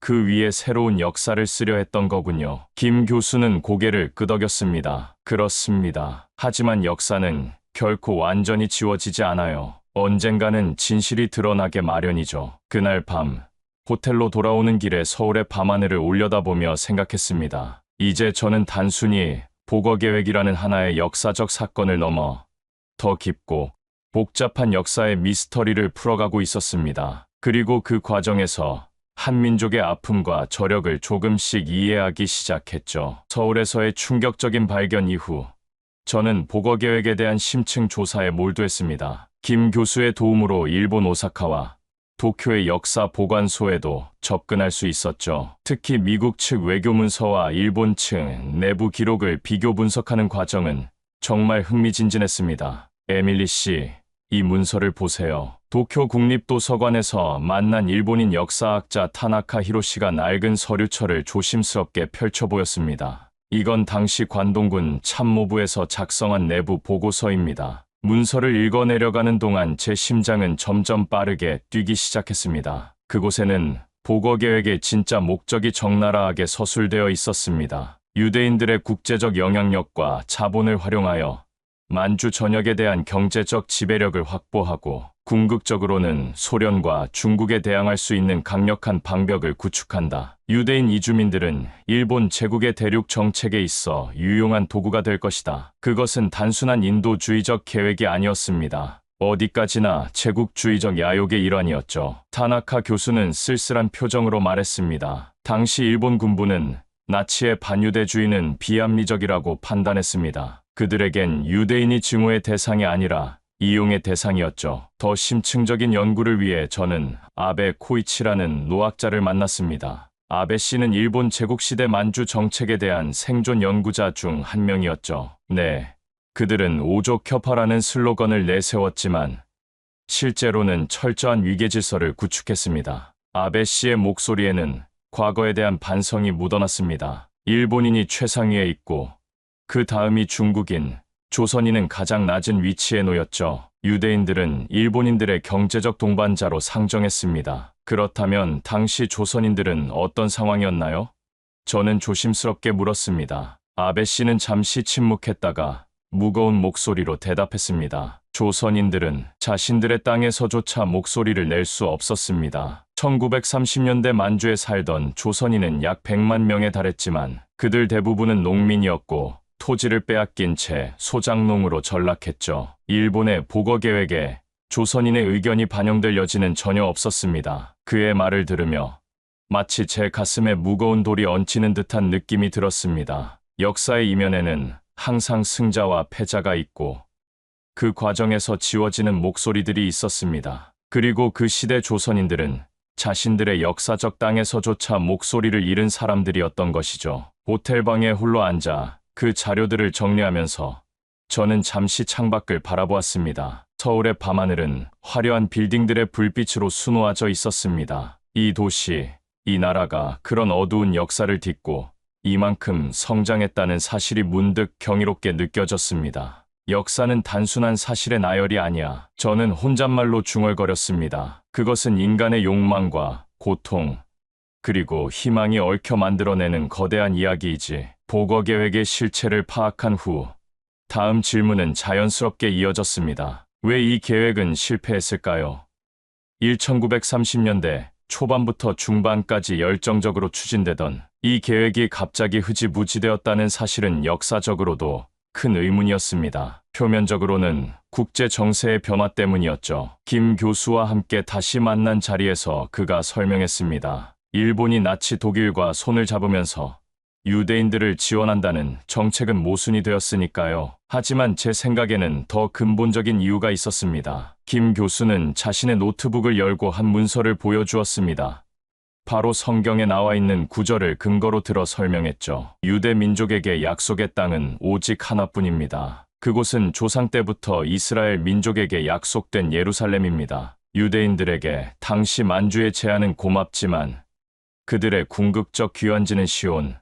그 위에 새로운 역사를 쓰려 했던 거군요. 김 교수는 고개를 끄덕였습니다. 그렇습니다. 하지만 역사는 결코 완전히 지워지지 않아요. 언젠가는 진실이 드러나게 마련이죠. 그날 밤, 호텔로 돌아오는 길에 서울의 밤하늘을 올려다보며 생각했습니다. 이제 저는 단순히 복어 계획이라는 하나의 역사적 사건을 넘어 더 깊고 복잡한 역사의 미스터리를 풀어가고 있었습니다. 그리고 그 과정에서 한민족의 아픔과 저력을 조금씩 이해하기 시작했죠. 서울에서의 충격적인 발견 이후 저는 복어 계획에 대한 심층 조사에 몰두했습니다. 김 교수의 도움으로 일본 오사카와 도쿄의 역사 보관소에도 접근할 수 있었죠. 특히 미국 측 외교문서와 일본 측 내부 기록을 비교 분석하는 과정은 정말 흥미진진했습니다. 에밀리 씨, 이 문서를 보세요. 도쿄 국립도서관에서 만난 일본인 역사학자 타나카 히로시가 낡은 서류철을 조심스럽게 펼쳐 보였습니다. 이건 당시 관동군 참모부에서 작성한 내부 보고서입니다. 문서를 읽어내려가는 동안 제 심장은 점점 빠르게 뛰기 시작했습니다. 그곳에는 복어 계획의 진짜 목적이 적나라하게 서술되어 있었습니다. 유대인들의 국제적 영향력과 자본을 활용하여 만주 전역에 대한 경제적 지배력을 확보하고 궁극적으로는 소련과 중국에 대항할 수 있는 강력한 방벽을 구축한다. 유대인 이주민들은 일본 제국의 대륙 정책에 있어 유용한 도구가 될 것이다. 그것은 단순한 인도주의적 계획이 아니었습니다. 어디까지나 제국주의적 야욕의 일환이었죠. 타나카 교수는 쓸쓸한 표정으로 말했습니다. 당시 일본 군부는 나치의 반유대주의는 비합리적이라고 판단했습니다. 그들에겐 유대인이 증오의 대상이 아니라 이용의 대상이었죠. 더 심층적인 연구를 위해 저는 아베 코이치라는 노학자를 만났습니다. 아베 씨는 일본 제국시대 만주 정책에 대한 생존 연구자 중 한 명이었죠. 네, 그들은 오족협화라는 슬로건을 내세웠지만 실제로는 철저한 위계질서를 구축했습니다. 아베 씨의 목소리에는 과거에 대한 반성이 묻어났습니다. 일본인이 최상위에 있고 그 다음이 중국인, 조선인은 가장 낮은 위치에 놓였죠. 유대인들은 일본인들의 경제적 동반자로 상정했습니다. 그렇다면 당시 조선인들은 어떤 상황이었나요? 저는 조심스럽게 물었습니다. 아베 씨는 잠시 침묵했다가 무거운 목소리로 대답했습니다. 조선인들은 자신들의 땅에서조차 목소리를 낼 수 없었습니다. 1930년대 만주에 살던 조선인은 약 100만 명에 달했지만 그들 대부분은 농민이었고 토지를 빼앗긴 채 소작농으로 전락했죠. 일본의 보거 계획에 조선인의 의견이 반영될 여지는 전혀 없었습니다. 그의 말을 들으며 마치 제 가슴에 무거운 돌이 얹히는 듯한 느낌이 들었습니다. 역사의 이면에는 항상 승자와 패자가 있고 그 과정에서 지워지는 목소리들이 있었습니다. 그리고 그 시대 조선인들은 자신들의 역사적 땅에서조차 목소리를 잃은 사람들이었던 것이죠. 호텔방에 홀로 앉아 그 자료들을 정리하면서 저는 잠시 창밖을 바라보았습니다. 서울의 밤하늘은 화려한 빌딩들의 불빛으로 수놓아져 있었습니다. 이 도시, 이 나라가 그런 어두운 역사를 딛고 이만큼 성장했다는 사실이 문득 경이롭게 느껴졌습니다. 역사는 단순한 사실의 나열이 아니야. 저는 혼잣말로 중얼거렸습니다. 그것은 인간의 욕망과 고통, 그리고 희망이 얽혀 만들어내는 거대한 이야기이지. 보거 계획의 실체를 파악한 후 다음 질문은 자연스럽게 이어졌습니다. 왜 이 계획은 실패했을까요? 1930년대 초반부터 중반까지 열정적으로 추진되던 이 계획이 갑자기 흐지부지되었다는 사실은 역사적으로도 큰 의문이었습니다. 표면적으로는 국제 정세의 변화 때문이었죠. 김 교수와 함께 다시 만난 자리에서 그가 설명했습니다. 일본이 나치 독일과 손을 잡으면서 유대인들을 지원한다는 정책은 모순이 되었으니까요. 하지만 제 생각에는 더 근본적인 이유가 있었습니다. 김 교수는 자신의 노트북을 열고 한 문서를 보여주었습니다. 바로 성경에 나와 있는 구절을 근거로 들어 설명했죠. 유대 민족에게 약속의 땅은 오직 하나뿐입니다. 그곳은 조상 때부터 이스라엘 민족에게 약속된 예루살렘입니다. 유대인들에게 당시 만주의 제안은 고맙지만 그들의 궁극적 귀환지는 시온,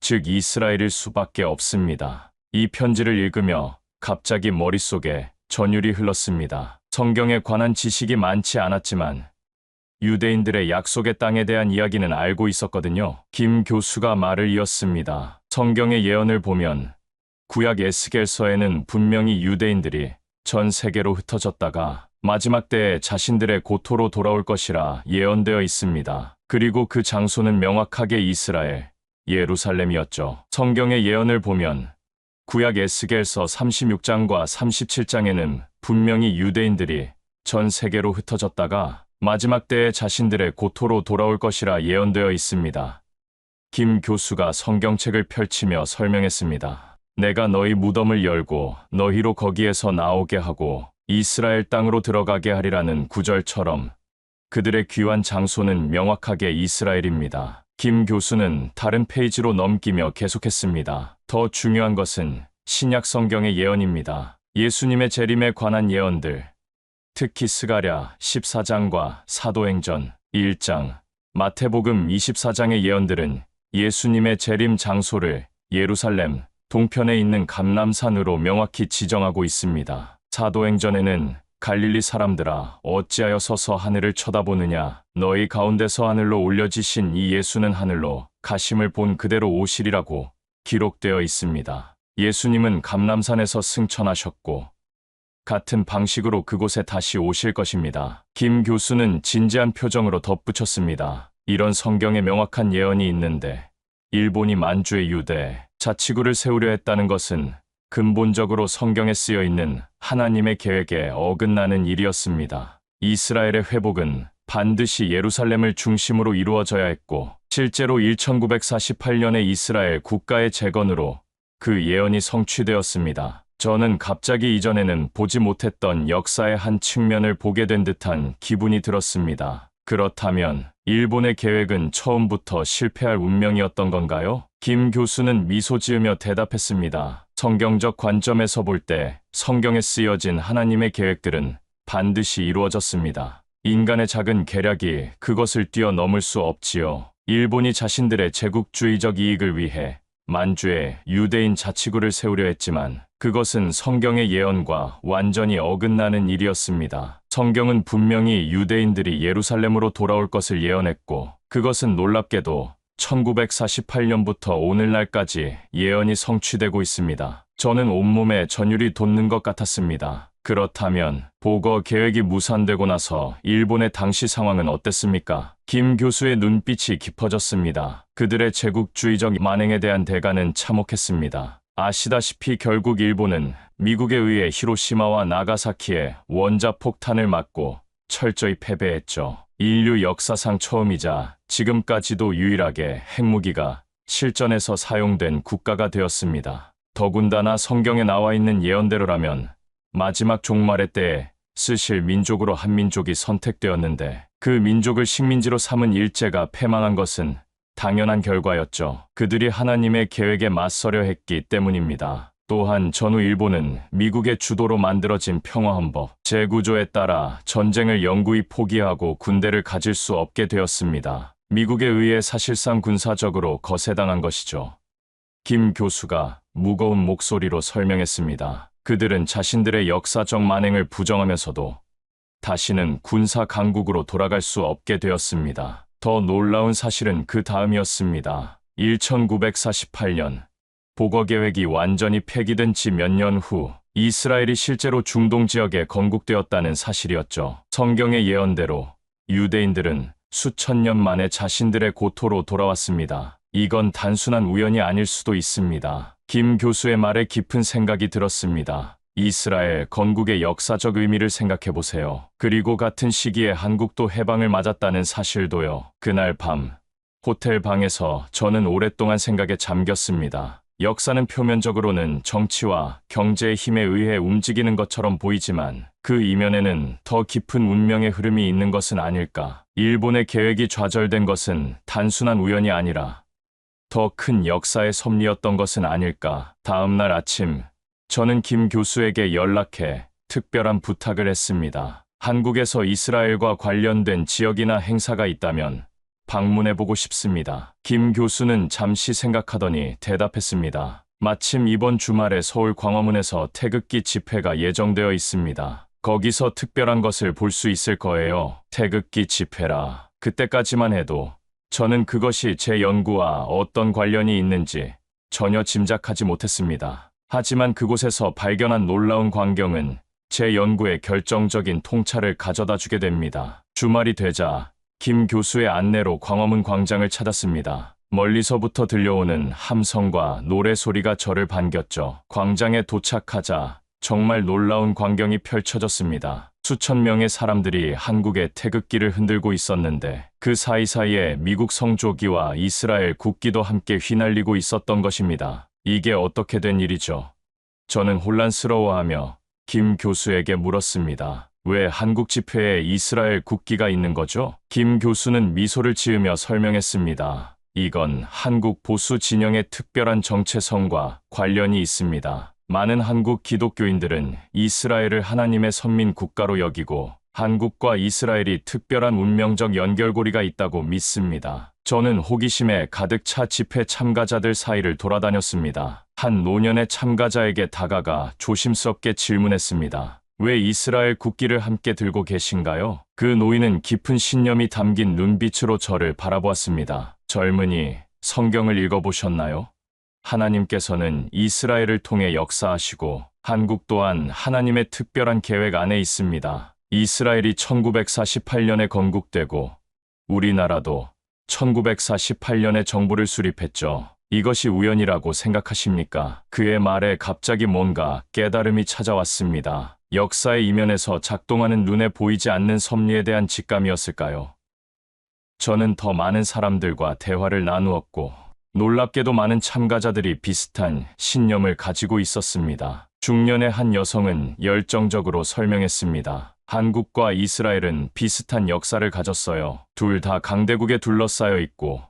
즉 이스라엘일 수밖에 없습니다. 이 편지를 읽으며 갑자기 머릿속에 전율이 흘렀습니다. 성경에 관한 지식이 많지 않았지만 유대인들의 약속의 땅에 대한 이야기는 알고 있었거든요. 김 교수가 말을 이었습니다. 성경의 예언을 보면 구약 에스겔서에는 분명히 유대인들이 전 세계로 흩어졌다가 마지막 때에 자신들의 고토로 돌아올 것이라 예언되어 있습니다. 그리고 그 장소는 명확하게 이스라엘, 예루살렘이었죠. 성경의 예언을 보면 구약 에스겔서 36장과 37장에는 분명히 유대인들이 전 세계로 흩어졌다가 마지막 때에 자신들의 고토로 돌아올 것이라 예언되어 있습니다. 김 교수가 성경책을 펼치며 설명했습니다. 내가 너희 무덤을 열고 너희로 거기에서 나오게 하고 이스라엘 땅으로 들어가게 하리라는 구절처럼 그들의 귀환 장소는 명확하게 이스라엘입니다. 김 교수는 다른 페이지로 넘기며 계속했습니다. 더 중요한 것은 신약 성경의 예언입니다. 예수님의 재림에 관한 예언들, 특히 스가랴 14장과 사도행전 1장, 마태복음 24장의 예언들은 예수님의 재림 장소를 예루살렘 동편에 있는 감람산으로 명확히 지정하고 있습니다. 사도행전에는 갈릴리 사람들아 어찌하여 서서 하늘을 쳐다보느냐, 너희 가운데서 하늘로 올려지신 이 예수는 하늘로 가심을 본 그대로 오시리라고 기록되어 있습니다. 예수님은 감람산에서 승천하셨고 같은 방식으로 그곳에 다시 오실 것입니다. 김 교수는 진지한 표정으로 덧붙였습니다. 이런 성경에 명확한 예언이 있는데 일본이 만주의 유대 자치구를 세우려 했다는 것은 근본적으로 성경에 쓰여 있는 하나님의 계획에 어긋나는 일이었습니다. 이스라엘의 회복은 반드시 예루살렘을 중심으로 이루어져야 했고 실제로 1948년의 이스라엘 국가의 재건으로 그 예언이 성취되었습니다. 저는 갑자기 이전에는 보지 못했던 역사의 한 측면을 보게 된 듯한 기분이 들었습니다. 그렇다면 일본의 계획은 처음부터 실패할 운명이었던 건가요? 김 교수는 미소 지으며 대답했습니다. 성경적 관점에서 볼 때 성경에 쓰여진 하나님의 계획들은 반드시 이루어졌습니다. 인간의 작은 계략이 그것을 뛰어넘을 수 없지요. 일본이 자신들의 제국주의적 이익을 위해 만주에 유대인 자치구를 세우려 했지만 그것은 성경의 예언과 완전히 어긋나는 일이었습니다. 성경은 분명히 유대인들이 예루살렘으로 돌아올 것을 예언했고 그것은 놀랍게도 1948년부터 오늘날까지 예언이 성취되고 있습니다. 저는 온몸에 전율이 돋는 것 같았습니다. 그렇다면 보거 계획이 무산되고 나서 일본의 당시 상황은 어땠습니까? 김 교수의 눈빛이 깊어졌습니다. 그들의 제국주의적 만행에 대한 대가는 참혹했습니다. 아시다시피 결국 일본은 미국에 의해 히로시마와 나가사키에 원자폭탄을 맞고 철저히 패배했죠. 인류 역사상 처음이자 지금까지도 유일하게 핵무기가 실전에서 사용된 국가가 되었습니다. 더군다나 성경에 나와 있는 예언대로라면 마지막 종말의 때에 쓰실 민족으로 한 민족이 선택되었는데 그 민족을 식민지로 삼은 일제가 패망한 것은 당연한 결과였죠. 그들이 하나님의 계획에 맞서려 했기 때문입니다. 또한 전후 일본은 미국의 주도로 만들어진 평화헌법, 재구조에 따라 전쟁을 영구히 포기하고 군대를 가질 수 없게 되었습니다. 미국에 의해 사실상 군사적으로 거세당한 것이죠. 김 교수가 무거운 목소리로 설명했습니다. 그들은 자신들의 역사적 만행을 부정하면서도 다시는 군사 강국으로 돌아갈 수 없게 되었습니다. 더 놀라운 사실은 그 다음이었습니다. 1948년 보거 계획이 완전히 폐기된 지 몇 년 후 이스라엘이 실제로 중동 지역에 건국되었다는 사실이었죠. 성경의 예언대로 유대인들은 수천 년 만에 자신들의 고토로 돌아왔습니다. 이건 단순한 우연이 아닐 수도 있습니다. 김 교수의 말에 깊은 생각이 들었습니다. 이스라엘 건국의 역사적 의미를 생각해보세요. 그리고 같은 시기에 한국도 해방을 맞았다는 사실도요. 그날 밤 호텔 방에서 저는 오랫동안 생각에 잠겼습니다. 역사는 표면적으로는 정치와 경제의 힘에 의해 움직이는 것처럼 보이지만 그 이면에는 더 깊은 운명의 흐름이 있는 것은 아닐까. 일본의 계획이 좌절된 것은 단순한 우연이 아니라 더 큰 역사의 섭리였던 것은 아닐까. 다음 날 아침 저는 김 교수에게 연락해 특별한 부탁을 했습니다. 한국에서 이스라엘과 관련된 지역이나 행사가 있다면 방문해보고 싶습니다. 김 교수는 잠시 생각하더니 대답했습니다. 마침 이번 주말에 서울 광화문에서 태극기 집회가 예정되어 있습니다. 거기서 특별한 것을 볼 수 있을 거예요. 태극기 집회라. 그때까지만 해도 저는 그것이 제 연구와 어떤 관련이 있는지 전혀 짐작하지 못했습니다. 하지만 그곳에서 발견한 놀라운 광경은 제 연구에 결정적인 통찰을 가져다 주게 됩니다. 주말이 되자 김 교수의 안내로 광화문 광장을 찾았습니다. 멀리서부터 들려오는 함성과 노래소리가 저를 반겼죠. 광장에 도착하자 정말 놀라운 광경이 펼쳐졌습니다. 수천 명의 사람들이 한국의 태극기를 흔들고 있었는데 그 사이사이에 미국 성조기와 이스라엘 국기도 함께 휘날리고 있었던 것입니다. 이게 어떻게 된 일이죠? 저는 혼란스러워하며 김 교수에게 물었습니다. 왜 한국 집회에 이스라엘 국기가 있는 거죠? 김 교수는 미소를 지으며 설명했습니다. 이건 한국 보수 진영의 특별한 정체성과 관련이 있습니다. 많은 한국 기독교인들은 이스라엘을 하나님의 선민 국가로 여기고 한국과 이스라엘이 특별한 운명적 연결고리가 있다고 믿습니다. 저는 호기심에 가득 차 집회 참가자들 사이를 돌아다녔습니다. 한 노년의 참가자에게 다가가 조심스럽게 질문했습니다. 왜 이스라엘 국기를 함께 들고 계신가요? 그 노인은 깊은 신념이 담긴 눈빛으로 저를 바라보았습니다. 젊은이, 성경을 읽어보셨나요? 하나님께서는 이스라엘을 통해 역사하시고 한국 또한 하나님의 특별한 계획 안에 있습니다. 이스라엘이 1948년에 건국되고 우리나라도 1948년에 정부를 수립했죠. 이것이 우연이라고 생각하십니까? 그의 말에 갑자기 뭔가 깨달음이 찾아왔습니다. 역사의 이면에서 작동하는 눈에 보이지 않는 섭리에 대한 직감이었을까요? 저는 더 많은 사람들과 대화를 나누었고 놀랍게도 많은 참가자들이 비슷한 신념을 가지고 있었습니다. 중년의 한 여성은 열정적으로 설명했습니다. 한국과 이스라엘은 비슷한 역사를 가졌어요. 둘 다 강대국에 둘러싸여 있고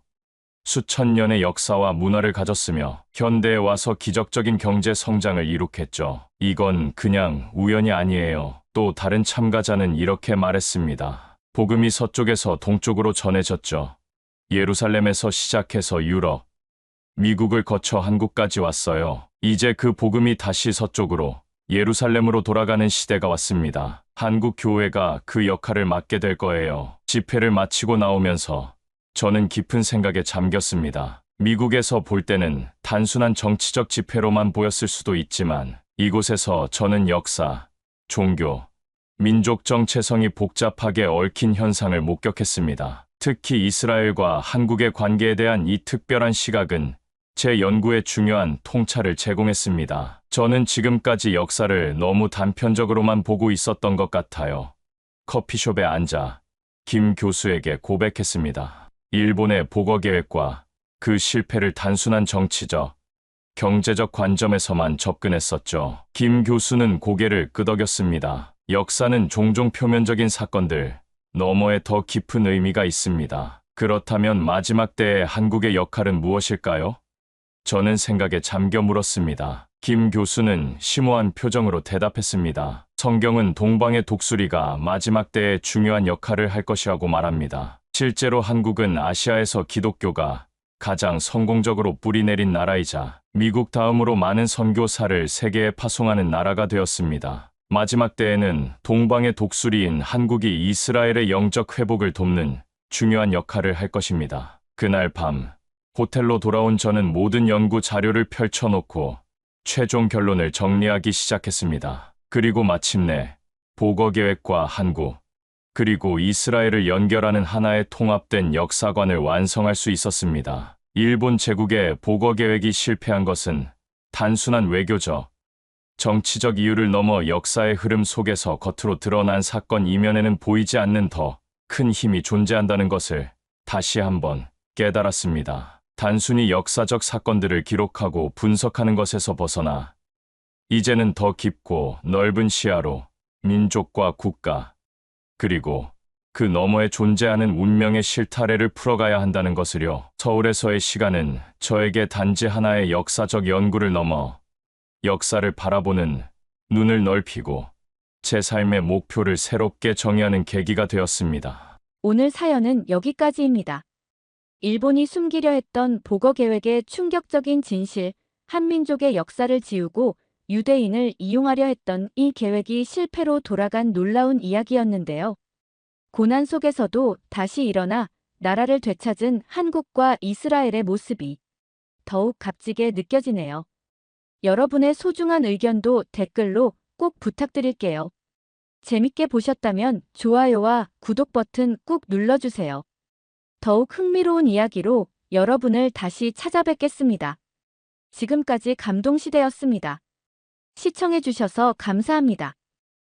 수천 년의 역사와 문화를 가졌으며 현대에 와서 기적적인 경제 성장을 이룩했죠. 이건 그냥 우연이 아니에요. 또 다른 참가자는 이렇게 말했습니다. 복음이 서쪽에서 동쪽으로 전해졌죠. 예루살렘에서 시작해서 유럽, 미국을 거쳐 한국까지 왔어요. 이제 그 복음이 다시 서쪽으로 예루살렘으로 돌아가는 시대가 왔습니다. 한국 교회가 그 역할을 맡게 될 거예요. 집회를 마치고 나오면서 저는 깊은 생각에 잠겼습니다. 미국에서 볼 때는 단순한 정치적 집회로만 보였을 수도 있지만 이곳에서 저는 역사, 종교, 민족 정체성이 복잡하게 얽힌 현상을 목격했습니다. 특히 이스라엘과 한국의 관계에 대한 이 특별한 시각은 제 연구에 중요한 통찰을 제공했습니다. 저는 지금까지 역사를 너무 단편적으로만 보고 있었던 것 같아요. 커피숍에 앉아 김 교수에게 고백했습니다. 일본의 보거 계획과 그 실패를 단순한 정치적, 경제적 관점에서만 접근했었죠. 김 교수는 고개를 끄덕였습니다. 역사는 종종 표면적인 사건들 너머에 더 깊은 의미가 있습니다. 그렇다면 마지막 때의 한국의 역할은 무엇일까요? 저는 생각에 잠겨 물었습니다. 김 교수는 심오한 표정으로 대답했습니다. 성경은 동방의 독수리가 마지막 때에 중요한 역할을 할 것이라고 말합니다. 실제로 한국은 아시아에서 기독교가 가장 성공적으로 뿌리내린 나라이자 미국 다음으로 많은 선교사를 세계에 파송하는 나라가 되었습니다. 마지막 때에는 동방의 독수리인 한국이 이스라엘의 영적 회복을 돕는 중요한 역할을 할 것입니다. 그날 밤 호텔로 돌아온 저는 모든 연구 자료를 펼쳐놓고 최종 결론을 정리하기 시작했습니다. 그리고 마침내 보거 계획과 한국, 그리고 이스라엘을 연결하는 하나의 통합된 역사관을 완성할 수 있었습니다. 일본 제국의 보거 계획이 실패한 것은 단순한 외교적, 정치적 이유를 넘어 역사의 흐름 속에서 겉으로 드러난 사건 이면에는 보이지 않는 더 큰 힘이 존재한다는 것을 다시 한번 깨달았습니다. 단순히 역사적 사건들을 기록하고 분석하는 것에서 벗어나 이제는 더 깊고 넓은 시야로 민족과 국가, 그리고 그 너머에 존재하는 운명의 실타래를 풀어가야 한다는 것을요. 서울에서의 시간은 저에게 단지 하나의 역사적 연구를 넘어 역사를 바라보는 눈을 넓히고 제 삶의 목표를 새롭게 정의하는 계기가 되었습니다. 오늘 사연은 여기까지입니다. 일본이 숨기려 했던 보거 계획의 충격적인 진실, 한민족의 역사를 지우고 유대인을 이용하려 했던 이 계획이 실패로 돌아간 놀라운 이야기였는데요. 고난 속에서도 다시 일어나 나라를 되찾은 한국과 이스라엘의 모습이 더욱 값지게 느껴지네요. 여러분의 소중한 의견도 댓글로 꼭 부탁드릴게요. 재밌게 보셨다면 좋아요와 구독 버튼 꾹 눌러주세요. 더욱 흥미로운 이야기로 여러분을 다시 찾아뵙겠습니다. 지금까지 감동시대였습니다. 시청해주셔서 감사합니다.